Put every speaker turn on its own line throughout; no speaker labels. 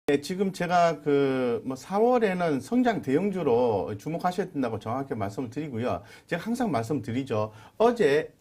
네, 지금 제가 뭐 4월에는 성장 대형주로 주목하셔야 된다고 정확히 말씀을 드리고요. 제가 항상 말씀드리죠. 어제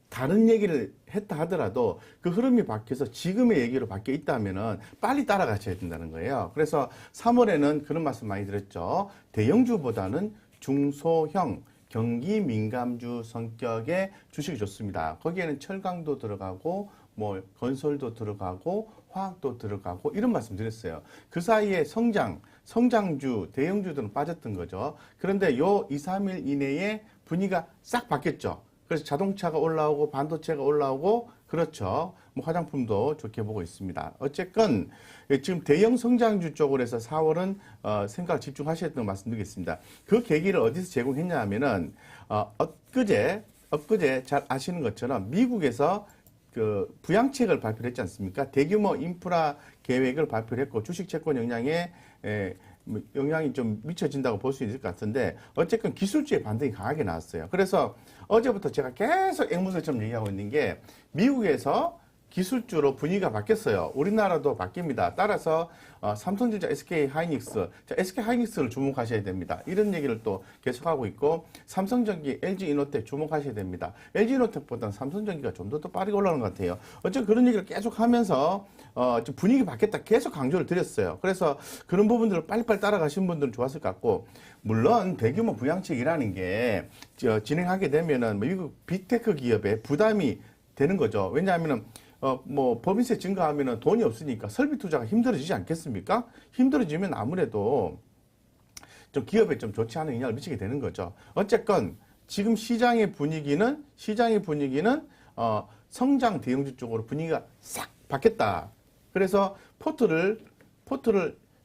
다른 얘기를 했다 하더라도 그 흐름이 바뀌어서 지금의 얘기로 바뀌어 있다면은 빨리 따라가셔야 된다는 거예요. 그래서 3월에는 그런 말씀 많이 드렸죠. 대형주보다는 중소형 경기 민감주 성격의 주식이 좋습니다. 거기에는 철강도 들어가고 뭐 건설도 들어가고 화학도 들어가고 이런 말씀 드렸어요. 그 사이에 성장주, 대형주들은 빠졌던 거죠. 그런데 요 2, 3일 이내에 분위기가 싹 바뀌었죠. 그래서 자동차가 올라오고 반도체가 올라오고 그렇죠. 뭐 화장품도 좋게 보고 있습니다. 어쨌건 지금 대형 성장주 쪽으로 해서 4월은 생각을 집중하셔야 된다고 말씀드리겠습니다. 그 계기를 어디서 제공했냐 하면은 엊그제 잘 아시는 것처럼 미국에서 그 부양책을 발표를 했지 않습니까? 대규모 인프라 계획을 발표를 했고 주식 채권 영향이 좀 미쳐진다고 볼 수 있을 것 같은데 어쨌든 기술주의 반등이 강하게 나왔어요. 그래서 어제부터 제가 계속 앵무새처럼 얘기하고 있는 게 미국에서 기술주로 분위기가 바뀌었어요. 우리나라도 바뀝니다. 따라서 삼성전자, SK하이닉스, SK하이닉스를 주목하셔야 됩니다. 이런 얘기를 또 계속하고 있고 삼성전기, LG이노텍 주목하셔야 됩니다. LG이노텍보다는 삼성전기가 좀 더 빠르게 올라오는 것 같아요. 어쨌든 그런 얘기를 계속 하면서 좀 분위기 바뀌었다 계속 강조를 드렸어요. 그래서 그런 부분들을 빨리빨리 따라가신 분들은 좋았을 것 같고 물론 대규모 부양책이라는 게 진행하게 되면은 미국 빅테크 기업에 부담이 되는 거죠. 왜냐하면은 뭐 법인세 증가하면은 돈이 없으니까 설비 투자가 힘들어지지 않겠습니까? 힘들어지면 아무래도 좀 기업에 좀 좋지 않은 영향을 미치게 되는 거죠. 어쨌건 지금 시장의 분위기는 성장 대형주 쪽으로 분위기가 싹 바뀌었다. 그래서 포트를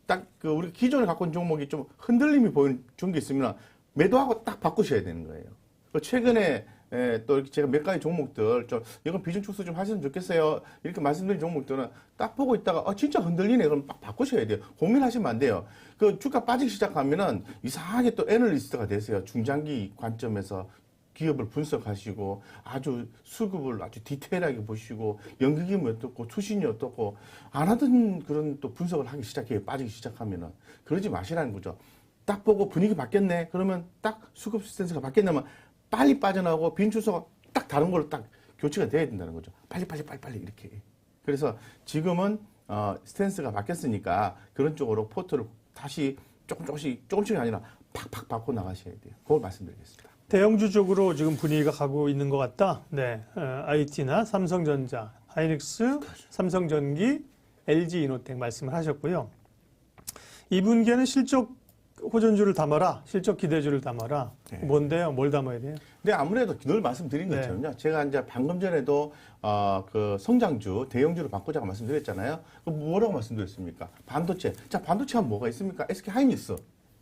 딱 그 우리 기존에 갖고 있는 종목이 좀 흔들림이 보이는 종목이 있으면 매도하고 딱 바꾸셔야 되는 거예요. 최근에 또 이렇게 제가 몇 가지 종목들 좀 이건 비중 축소 좀 하시면 좋겠어요. 이렇게 말씀드린 종목들은 딱 보고 있다가 진짜 흔들리네. 그럼 딱 바꾸셔야 돼요. 고민하시면 안 돼요. 그 주가 빠지기 시작하면은 이상하게 또 애널리스트가 되세요. 중장기 관점에서 기업을 분석하시고 아주 수급을 아주 디테일하게 보시고 연기금이 어떻고 투신이 어떻고 안 하던 그런 또 분석을 하기 시작해요. 빠지기 시작하면은 그러지 마시라는 거죠. 딱 보고 분위기 바뀌었네. 그러면 딱 수급 스탠스가 바뀌었냐면 빨리 빠져나오고 빈 주소가 딱 다른 걸로 딱 교체가 돼야 된다는 거죠. 빨리 이렇게. 그래서 지금은 스탠스가 바뀌었으니까 그런 쪽으로 포트를 다시 조금씩이 아니라 팍팍 바꿔 나가셔야 돼요. 그걸 말씀드리겠습니다.
대형주 쪽으로 지금 분위기가 가고 있는 것 같다. 네, IT나 삼성전자, 하이닉스, 삼성전기, LG이노텍 말씀을 하셨고요. 2분기에는 실적 호전주를 담아라, 실적 기대주를 담아라.
네.
뭔데요? 뭘 담아야 돼요?
네, 아무래도 늘 말씀드린 것처럼요. 제가 이제 방금 전에도 그 성장주, 대형주로 바꾸자고 말씀드렸잖아요. 뭐라고 말씀드렸습니까? 반도체. 자, 반도체 하면 뭐가 있습니까? SK하이닉스.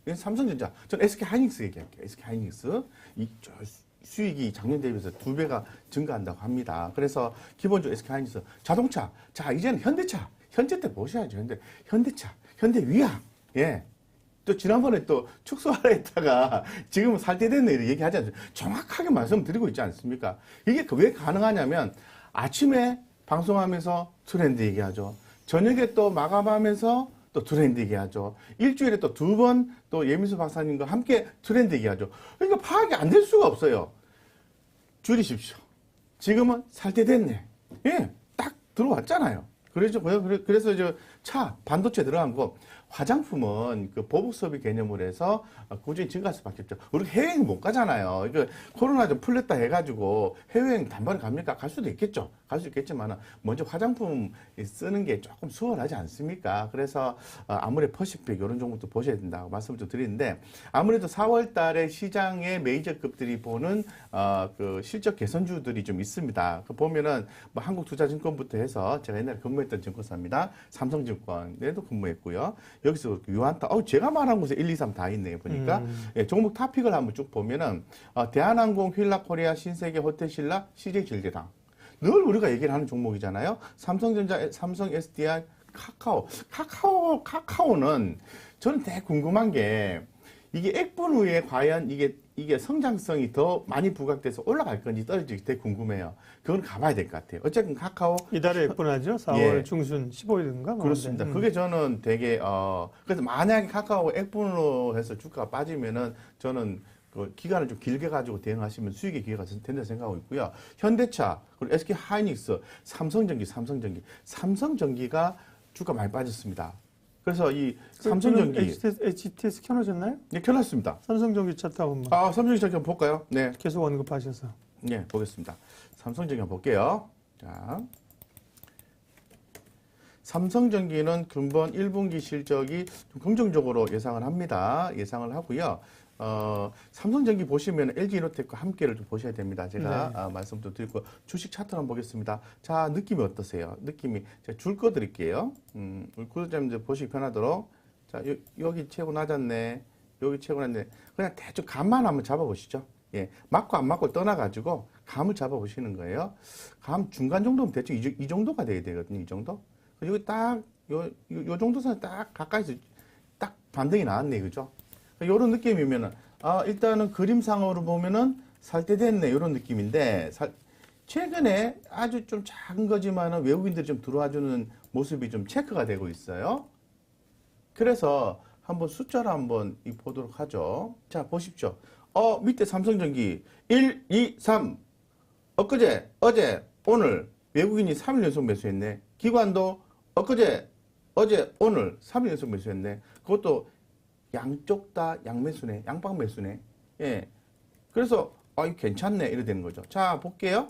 이건 삼성전자. 저는 SK하이닉스 얘기할게요. SK하이닉스. 수익이 작년 대비해서 2배가 증가한다고 합니다. 그래서 기본적으로 SK하이닉스. 자동차. 자, 이제는 현대차. 현재 때 보셔야죠. 현대차. 현대위악. 예. 또 지난번에 또 축소하라 했다가 지금은 살 때 됐네 이렇게 얘기하지 않습니까? 정확하게 말씀드리고 있지 않습니까? 이게 왜 가능하냐면 아침에 방송하면서 트렌드 얘기하죠. 저녁에 또 마감하면서 또 트렌드 얘기하죠. 일주일에 또 2번 또 예민수 박사님과 함께 트렌드 얘기하죠. 그러니까 파악이 안 될 수가 없어요. 줄이십시오. 지금은 살 때 됐네. 예, 딱 들어왔잖아요. 그래서 이제 반도체 들어간 거 화장품은 그 보복 소비 개념으로 해서 꾸준히 증가할 수밖에 없죠. 우리 해외여행 못 가잖아요. 이거 코로나 좀 풀렸다 해가지고 해외여행 단번에 갑니까? 갈 수도 있겠죠. 갈 수 있겠지만 먼저 화장품 쓰는 게 조금 수월하지 않습니까? 그래서 아무래도 퍼시픽 이런 종목도 보셔야 된다고 말씀을 좀 드리는데 아무래도 4월 달에 시장의 메이저급들이 보는 그 실적 개선주들이 좀 있습니다. 그 보면은 뭐 한국투자증권부터 해서 제가 옛날에 근무했던 증권사입니다. 삼성증권에도 근무했고요. 여기서 유한타, 제가 말한 곳에 1, 2, 3 다 있네요. 보니까. 예, 종목 탑픽을 한번 쭉 보면은, 대한항공, 휠라코리아, 신세계, 호텔신라, CJ질대당. 늘 우리가 얘기를 하는 종목이잖아요. 삼성전자, 삼성 SDI, 카카오는 저는 되게 궁금한 게, 이게 액분 후에 과연 이게 이게 성장성이 더 많이 부각돼서 올라갈 건지 떨어질지 되게 궁금해요. 그건 가봐야 될 것 같아요. 어쨌든 카카오
이달에 expon하죠. 4월
예.
중순 15일인가?
그렇습니다. 그게 저는 되게 그래서 만약에 카카오 액분으로 해서 주가가 빠지면은 저는 그 기간을 좀 길게 가지고 대응하시면 수익의 기회가 된다 생각하고 있고요. 현대차, 그리고 SK 하이닉스, 삼성전기가 주가 많이 빠졌습니다. 그래서 이 삼성전기
HTS 켜놓으셨나요?
네, 켜놨습니다.
삼성전기 차트 한번
삼성전기 한번 볼까요? 네,
계속 언급하셔서.
네, 보겠습니다. 삼성전기 한번 볼게요. 자, 삼성전기는 금번 1분기 실적이 좀 긍정적으로 예상을 합니다. 예상을 하고요. 삼성전기 보시면 LG이노텍과 함께를 좀 보셔야 됩니다. 제가 말씀도 드리고 주식 차트 한번 보겠습니다. 자, 느낌이 어떠세요? 느낌이 제가 줄 거 드릴게요. 구독자님들 보시기 편하도록. 자, 여기 최고 낮았네. 여기 최고 낮네. 그냥 대충 감만 한번 잡아보시죠. 예, 맞고 안 맞고 떠나가지고 감을 잡아보시는 거예요. 감 중간 정도면 대충 이 정도가 돼야 되거든요. 이 정도. 여기 딱 요 정도 선에 딱 가까이서 딱 반등이 나왔네, 그죠? 이런 느낌이면은 일단은 그림상으로 보면은 살 때 됐네 이런 느낌인데 최근에 아주 좀 작은 거지만은 외국인들이 좀 들어와주는 모습이 좀 체크가 되고 있어요. 그래서 한번 숫자를 한번 보도록 하죠. 자, 보십시오. 밑에 삼성전기 1, 2, 3 엊그제, 어제, 오늘 외국인이 3일 연속 매수했네. 기관도 엊그제, 어제, 오늘 3일 연속 매수했네. 그것도 양쪽 다 양매수네, 양방 매수네. 예. 그래서, 이거 괜찮네. 이래 되는 거죠. 자, 볼게요.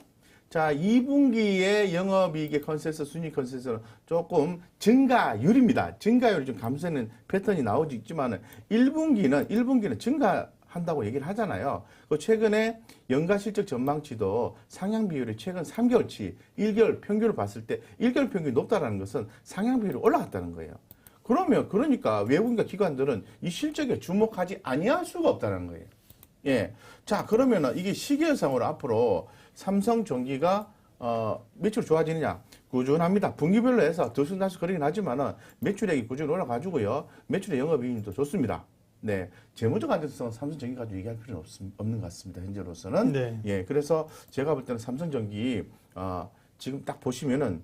자, 2분기의 영업이익의 컨센서스, 순위 컨센서스는 조금 증가율입니다. 증가율이 좀 감소하는 패턴이 나오지 있지만은 1분기는 증가한다고 얘기를 하잖아요. 그 최근에 연간 실적 전망치도 상향 비율이 최근 3개월치, 1개월 평균을 봤을 때 1개월 평균이 높다라는 것은 상향 비율이 올라갔다는 거예요. 그러니까 외국인과 기관들은 이 실적에 주목하지 아니할 수가 없다는 거예요. 예. 자, 그러면은 이게 시계열상으로 앞으로 삼성전기가 매출 좋아지느냐? 꾸준합니다. 분기별로 해서 들쑥날쑥 거리긴 하지만은 매출액이 꾸준히 올라가지고요. 매출의 영업이익도 좋습니다. 네. 재무적 안정성은 삼성전기 가지고 얘기할 필요는 없는 것 같습니다. 현재로서는.
네.
예. 그래서 제가 볼 때는 삼성전기 지금 딱 보시면은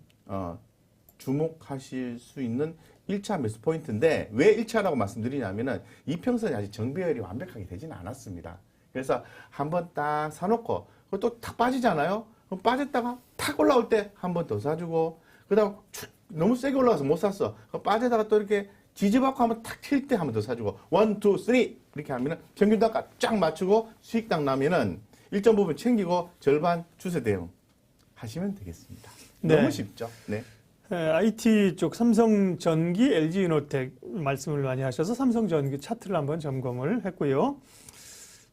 주목하실 수 있는 1차 매수 포인트인데 왜 1차라고 말씀드리냐면은 이평선이 아직 정배열이 완벽하게 되지는 않았습니다. 그래서 한번 딱 사놓고 또 탁 빠지잖아요. 그럼 빠졌다가 탁 올라올 때 한 번 더 사주고 그다음 너무 세게 올라가서 못 샀어. 빠지다가 또 이렇게 지지받고 한번 탁 칠 때 한 번 더 사주고 1, 2, 3 이렇게 하면은 평균 단가 쫙 맞추고 수익당 나면은 일정 부분 챙기고 절반 추세 대응 하시면 되겠습니다.
네.
너무 쉽죠. 네.
IT 쪽 삼성전기, LG이노텍 말씀을 많이 하셔서 삼성전기 차트를 한번 점검을 했고요.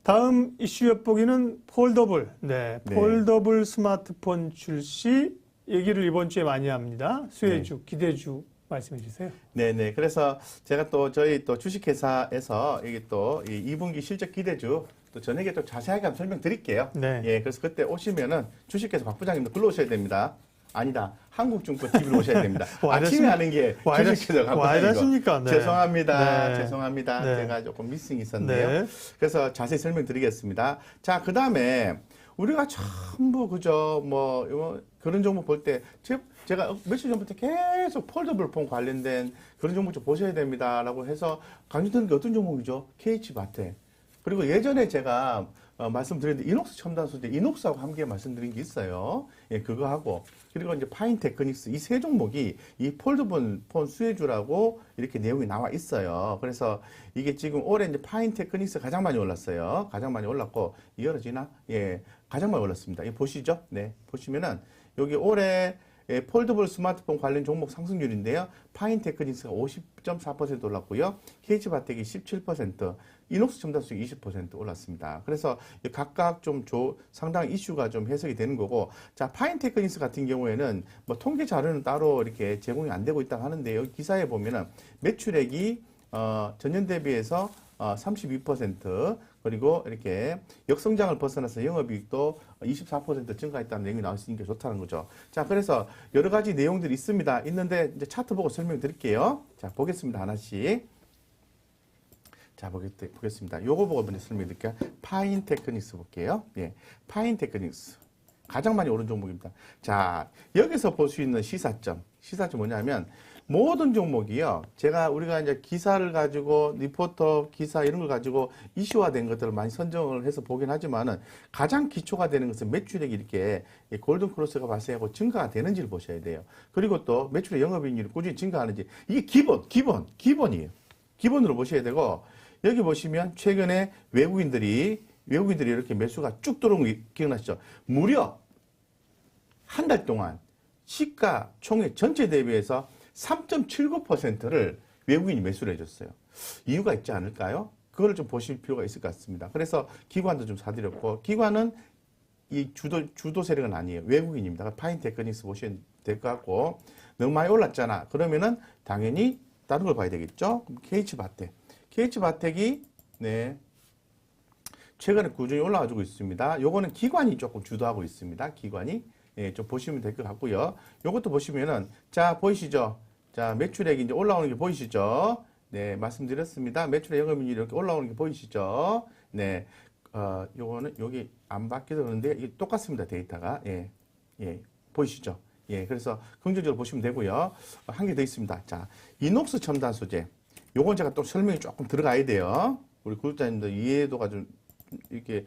다음 이슈 엿보기는 폴더블. 네, 폴더블 스마트폰 출시 얘기를 이번 주에 많이 합니다. 수혜주, 기대주 말씀해 주세요.
네네. 그래서 제가 또 저희 또 주식회사에서 이게 또 이 2분기 실적 기대주 또 저녁에 또 자세하게 한번 설명드릴게요.
네.
예, 그래서 그때 오시면은 주식회사 박 부장님도 불러 오셔야 됩니다. 아니다. 한국증권 TV로 오셔야 됩니다. 아침에 하는 게 주식회사 박 부장님이고.
네.
죄송합니다.
네.
죄송합니다.
네.
제가 조금 미싱이 있었네요.
네.
그래서 자세히 설명드리겠습니다. 자, 그 다음에 우리가 전부 그저 뭐 그런 종목 볼 때 제가 며칠 전부터 계속 폴더블 폰 관련된 그런 종목 좀 보셔야 됩니다라고 해서 강조드리는 게 어떤 종목이죠? KH바텍. 그리고 예전에 제가 말씀드렸는데 이녹스 첨단 소재 이녹스하고 함께 말씀드린 게 있어요. 예, 그거 하고 그리고 이제 파인테크닉스 이 세 종목이 이 폴더블 폰 수혜주라고 이렇게 내용이 나와 있어요. 그래서 이게 지금 올해 이제 파인테크닉스 가장 많이 올랐어요. 가장 많이 올랐고 이어지나? 예, 가장 많이 올랐습니다. 이 보시죠? 네, 보시면은 여기 올해 폴더블 스마트폰 관련 종목 상승률인데요. 파인테크닉스가 50.4% 올랐고요. KH바텍이 17%, 이녹스 첨단수익 20% 올랐습니다. 그래서 각각 좀 상당히 이슈가 좀 해석이 되는 거고, 자, 파인테크닉스 같은 경우에는 뭐 통계 자료는 따로 이렇게 제공이 안 되고 있다고 하는데 여기 기사에 보면은 매출액이 전년 대비해서 32% 그리고 이렇게 역성장을 벗어나서 영업이익도 24% 증가했다는 내용이 나올 수 있는 게 좋다는 거죠. 자, 그래서 여러 가지 내용들이 있습니다. 있는데 이제 차트 보고 설명드릴게요. 자, 보겠습니다. 하나씩. 자, 보겠습니다. 요거 보고 먼저 설명드릴게요. 파인 테크닉스 볼게요. 예. 파인 테크닉스. 가장 많이 오른 종목입니다. 자, 여기서 볼 수 있는 시사점 뭐냐면, 모든 종목이요. 우리가 이제 기사를 가지고, 리포터 기사 이런 걸 가지고 이슈화된 것들을 많이 선정을 해서 보긴 하지만은, 가장 기초가 되는 것은 매출액이 이렇게 골든 크로스가 발생하고 증가가 되는지를 보셔야 돼요. 그리고 또 매출의 영업이익률이 꾸준히 증가하는지, 이게 기본이에요. 기본으로 보셔야 되고, 여기 보시면 최근에 외국인들이 이렇게 매수가 쭉 들어온 거 기억나시죠? 무려 한 달 동안 시가 총액 전체 대비해서 3.79%를 외국인이 매수를 해줬어요. 이유가 있지 않을까요? 그걸 좀 보실 필요가 있을 것 같습니다. 그래서 기관도 좀 사드렸고, 기관은 이 주도 세력은 아니에요. 외국인입니다. 파인 테크닉스 보시면 될 것 같고, 너무 많이 올랐잖아. 그러면은 당연히 다른 걸 봐야 되겠죠? 그럼 KH바텍이 네. 최근에 꾸준히 올라와주고 있습니다. 요거는 기관이 조금 주도하고 있습니다. 기관이. 예, 좀 보시면 될 것 같고요. 요것도 보시면은, 자, 보이시죠? 자, 매출액이 이제 올라오는 게 보이시죠? 네, 말씀드렸습니다. 매출액 영업이익률이 이렇게 올라오는 게 보이시죠? 네, 요거는 여기 안 바뀌어도 그런데 이게 똑같습니다. 데이터가. 예, 예, 보이시죠? 예, 그래서 긍정적으로 보시면 되고요. 한 개 더 있습니다. 자, 이녹스 첨단 소재. 요건 제가 또 설명이 조금 들어가야 돼요. 우리 구독자님들 이해도가 좀 이렇게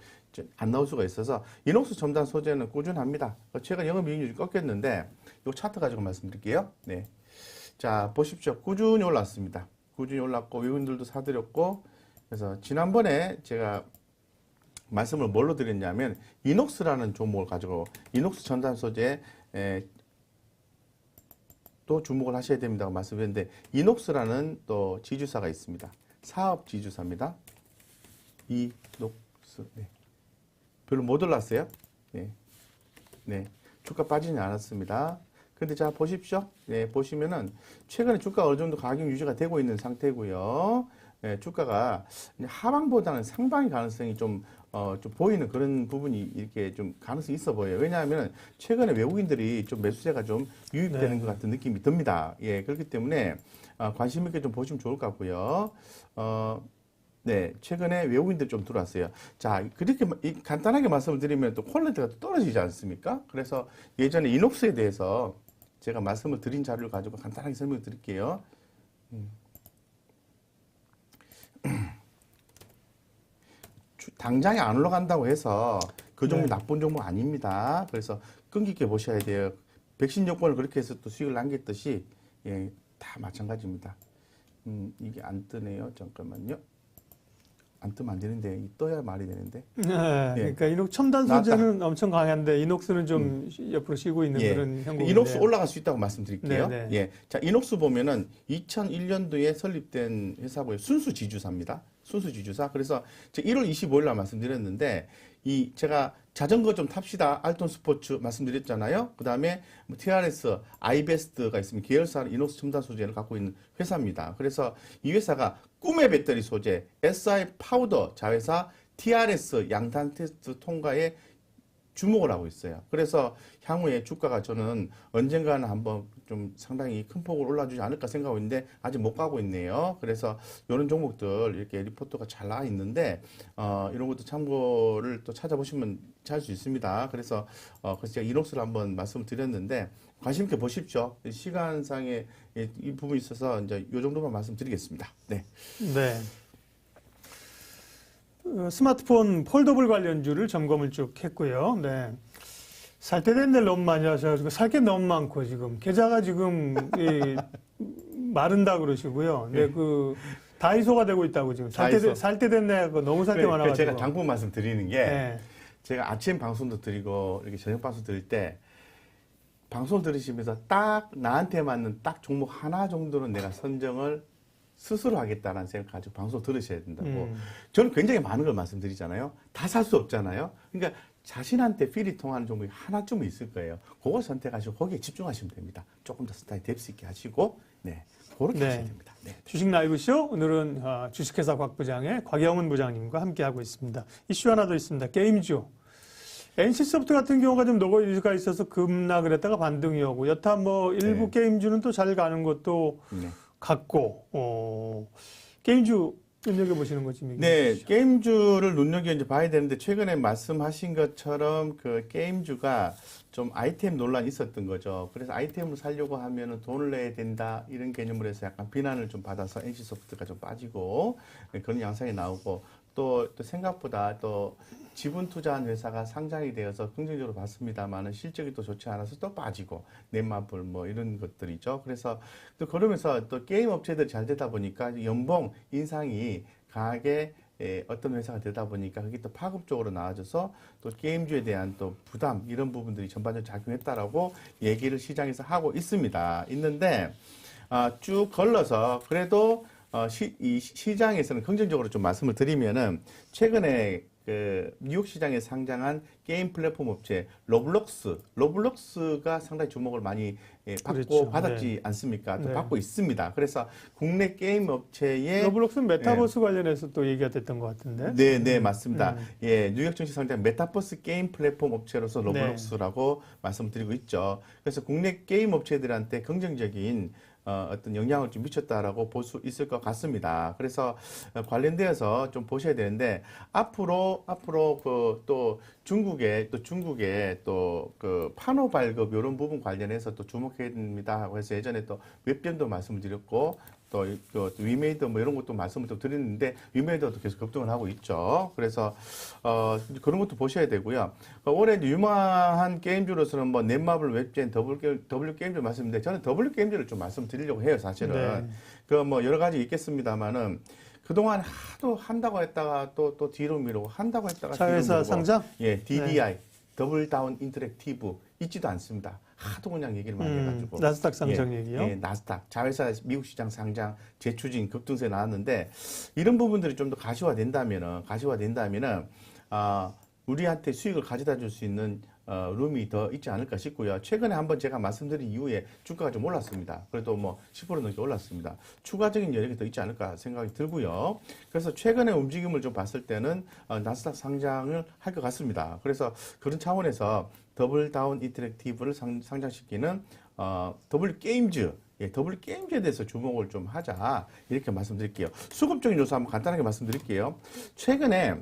안 나올 수가 있어서, 이녹스 첨단 소재는 꾸준합니다. 최근 영업이익률이 꺾였는데, 요 차트 가지고 말씀드릴게요. 네. 자, 보십시오. 꾸준히 올랐습니다. 꾸준히 올랐고, 외국인들도 사드렸고, 그래서 지난번에 제가 말씀을 뭘로 드렸냐면, 이녹스라는 종목을 가지고, 이녹스 첨단 소재, 또 주목을 하셔야 됩니다고 말씀드렸는데, 이녹스라는 또 지주사가 있습니다. 사업 지주사입니다. 이녹스. 네. 별로 못 올랐어요. 네. 네. 주가 빠지지 않았습니다. 근데 자, 보십시오. 네, 보시면은, 최근에 주가가 어느 정도 가격 유지가 되고 있는 상태고요. 네, 주가가 하방보다는 상방의 가능성이 좀 보이는 그런 부분이 이렇게 좀 가능성이 있어 보여요. 왜냐하면 최근에 외국인들이 좀 매수세가 좀 유입되는 것 같은 느낌이 듭니다. 예, 그렇기 때문에 관심 있게 좀 보시면 좋을 것 같고요. 네, 최근에 외국인들 좀 들어왔어요. 자, 그렇게 간단하게 말씀을 드리면 또 퀄리티가 또 떨어지지 않습니까? 그래서 예전에 이녹스에 대해서 제가 말씀을 드린 자료를 가지고 간단하게 설명을 드릴게요. 당장에 안 올라간다고 해서 그 종목 나쁜 종목 아닙니다. 그래서 끈기 있게 보셔야 돼요. 백신 요건을 그렇게 해서 또 수익을 남겼듯이, 예, 다 마찬가지입니다. 이게 안 뜨네요. 잠깐만요. 안 뜨면 안 되는데, 떠야 말이 되는데.
네,
예.
그러니까 이녹 첨단 소재는 엄청 강한데 이녹스는 좀 옆으로 쉬고 있는
예.
그런 형국인데.
이녹스 올라갈 수 있다고 말씀드릴게요.
네, 네.
예. 자, 이녹스 보면은 2001년도에 설립된 회사고요. 순수 지주사입니다. 순수 지주사. 그래서 1월 25일 날 말씀드렸는데, 제가 자전거 좀 탑시다. 알톤 스포츠 말씀드렸잖아요. 그 다음에 TRS, 아이베스트가 있으면 계열사 이녹스 첨단 소재를 갖고 있는 회사입니다. 그래서 이 회사가 꿈의 배터리 소재, SI 파우더 자회사, TRS 양탄 테스트 통과에 주목을 하고 있어요. 그래서 향후에 주가가 저는 언젠가는 한번 좀 상당히 큰 폭으로 올라주지 않을까 생각하고 있는데 아직 못 가고 있네요. 그래서 이런 종목들 이렇게 리포트가 잘 나와 있는데 이런 것도 참고를 또 찾아보시면 잘 수 있습니다. 그래서 제가 이녹스를 한번 말씀을 드렸는데 관심 있게 보십시오. 시간상의 이 부분이 있어서 이제 이 정도만 말씀드리겠습니다. 네.
네. 스마트폰 폴더블 관련주를 점검을 쭉 했고요. 네. 살 때 된 데를 너무 많이 하셔가지고 살 게 너무 많고 지금 계좌가 지금 마른다 그러시고요. 네, 그 다이소가 되고 있다고 지금 살 때 된 데가 너무 살 게 많아가지고.
제가 당분 말씀 드리는 게
네.
제가 아침 방송도 드리고 이렇게 저녁 방송 드릴 때 방송 들으시면서 딱 나한테 맞는 딱 종목 하나 정도는 내가 선정을 스스로 하겠다는 생각 가지고 방송 들으셔야 된다고. 저는 굉장히 많은 걸 말씀드리잖아요. 다 살 수 없잖아요. 그러니까 자신한테 필이 통하는 종목이 하나쯤은 있을 거예요. 그걸 선택하시고 거기에 집중하시면 됩니다. 조금 더 스타일 뎁스 있게 하시고, 네, 그렇게
네.
하셔야 됩니다. 네.
주식 라이브쇼 오늘은 주식회사 곽 부장의 곽영은 부장님과 함께하고 있습니다. 이슈 하나 더 있습니다. 게임주. NC소프트 같은 경우가 좀 노고가 있어서 급락을 했다가 반등이 오고 여타 뭐 일부 게임주는 또 잘 가는 것도
네.
같고 게임주 눈여겨보시는 거지?
네, 게임주를 눈여겨 이제 봐야 되는데 최근에 말씀하신 것처럼 그 게임주가 좀 아이템 논란이 있었던 거죠. 그래서 아이템을 사려고 하면은 돈을 내야 된다 이런 개념으로 해서 약간 비난을 좀 받아서 NC소프트가 좀 빠지고 그런 양상이 나오고 또 생각보다 또 지분 투자한 회사가 상장이 되어서 긍정적으로 봤습니다만은 실적이 또 좋지 않아서 또 빠지고 넷마블 뭐 이런 것들이죠. 그래서 또 그러면서 또 게임 업체들이 잘 되다 보니까 연봉 인상이 강하게 어떤 회사가 되다 보니까 그게 또 파급적으로 나와져서 또 게임주에 대한 또 부담 이런 부분들이 전반적으로 작용했다라고 얘기를 시장에서 하고 있는데 쭉 걸러서 그래도 이 시장에서는 긍정적으로 좀 말씀을 드리면은 최근에 그 뉴욕 시장에 상장한 게임 플랫폼 업체 로블록스가 상당히 주목을 많이 받고
그렇죠.
받았지
네.
않습니까? 또
네.
받고 있습니다. 그래서 국내 게임 업체의
로블록스는 메타버스 관련해서 또 얘기가 됐던 것 같은데.
네, 맞습니다. 예, 뉴욕 증시 상장 메타버스 게임 플랫폼 업체로서 로블록스라고 말씀드리고 있죠. 그래서 국내 게임 업체들한테 긍정적인 어떤 영향을 좀 미쳤다라고 볼 수 있을 것 같습니다. 그래서 관련되어서 좀 보셔야 되는데 앞으로 그 또 중국의 또 그 판호 발급 이런 부분 관련해서 또 주목해야 됩니다. 그래서 예전에 또 웹견도 말씀을 드렸고 또 위메이더 뭐 이런 것도 말씀을 또 드렸는데 위메이더도 계속 급등을 하고 있죠. 그래서 그런 것도 보셔야 되고요. 올해 유망한 게임주로서는 뭐 넷마블, 웹젠, W 게임주 말씀인데 저는 W 게임주를 좀 말씀드리려고 해요. 사실은
네.
그 뭐 여러 가지 있겠습니다만은 그동안 하도 한다고 했다가 또 뒤로 미루고 한다고 했다가
자회사
뒤로 미루고
상장?
예, DDI 더블 다운 인터랙티브 있지도 않습니다. 하도 그냥 얘기를 많이 해가지고
나스닥 상장 얘기요?
예, 나스닥 자회사 미국 시장 상장 재추진 급등세 나왔는데 이런 부분들이 좀 더 가시화된다면은 우리한테 수익을 가져다 줄 수 있는 룸이 더 있지 않을까 싶고요. 최근에 한번 제가 말씀드린 이후에 주가가 좀 올랐습니다. 그래도 뭐 10% 넘게 올랐습니다. 추가적인 여력이 더 있지 않을까 생각이 들고요. 그래서 최근의 움직임을 좀 봤을 때는 나스닥 상장을 할 것 같습니다. 그래서 그런 차원에서 더블 다운 인터랙티브를 상장시키는 W 게임즈 W 게임즈에 대해서 주목을 좀 하자 이렇게 말씀드릴게요. 수급적인 요소 한번 간단하게 말씀드릴게요. 최근에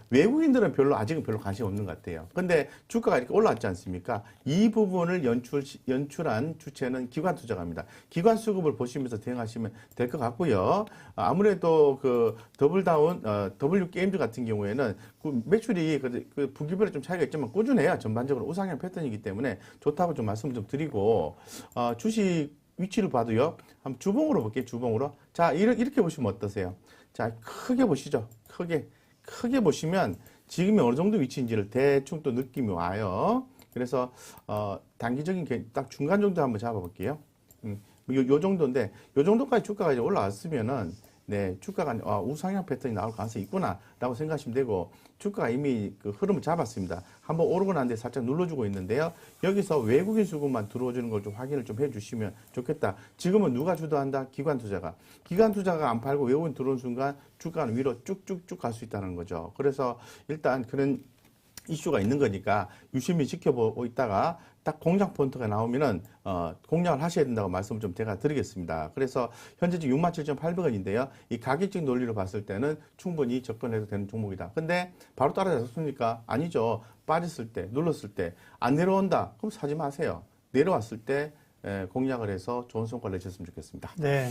외국인들은 아직은 별로 관심이 없는 것 같아요. 근데 주가가 이렇게 올라왔지 않습니까? 이 부분을 연출한 주체는 기관 투자가입니다. 기관 수급을 보시면서 대응하시면 될 것 같고요. 아무래도 그 W 게임즈 같은 경우에는 그 매출이 그 분기별에 좀 차이가 있지만 꾸준해요. 전반적으로 우상향 패턴이기 때문에 좋다고 좀 말씀을 좀 드리고, 주식 위치를 봐도요. 한번 주봉으로 볼게요. 주봉으로. 자, 이렇게 보시면 어떠세요? 자, 크게 보시죠. 크게 보시면 지금이 어느 정도 위치인지를 대충 또 느낌이 와요. 그래서 단기적인 딱 중간 정도 한번 잡아볼게요. 요 정도인데 요 정도까지 주가가 이제 올라왔으면은 네 주가가 우상향 패턴이 나올 가능성이 있구나라고 생각하시면 되고 주가가 이미 그 흐름을 잡았습니다. 한번 오르고 난 뒤에 살짝 눌러주고 있는데요. 여기서 외국인 수급만 들어오주는 걸 좀 확인을 좀 해주시면 좋겠다. 지금은 누가 주도한다? 기관 투자가 안 팔고 외국인 들어온 순간 주가는 위로 쭉쭉쭉 갈 수 있다는 거죠. 그래서 일단 그런 이슈가 있는 거니까 유심히 지켜보고 있다가 딱 공략 포인트가 나오면은 공략을 하셔야 된다고 말씀을 좀 제가 드리겠습니다. 그래서 현재 지금 67,800원인데요. 이 가격적 논리로 봤을 때는 충분히 접근해도 되는 종목이다. 근데 바로 따라잡습니까? 아니죠. 빠졌을 때, 눌렀을 때 안 내려온다. 그럼 사지 마세요. 내려왔을 때 공략을 해서 좋은 성과를 내셨으면 좋겠습니다.
네.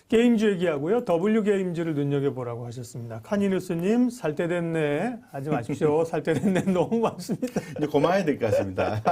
게임즈 얘기하고요. W 게임즈를 눈여겨보라고 하셨습니다. 카니누스님, 살 때 됐네. 하지 마십시오. 살 때 됐네. 너무 많습니다.
이제 고마워야 될 것 같습니다.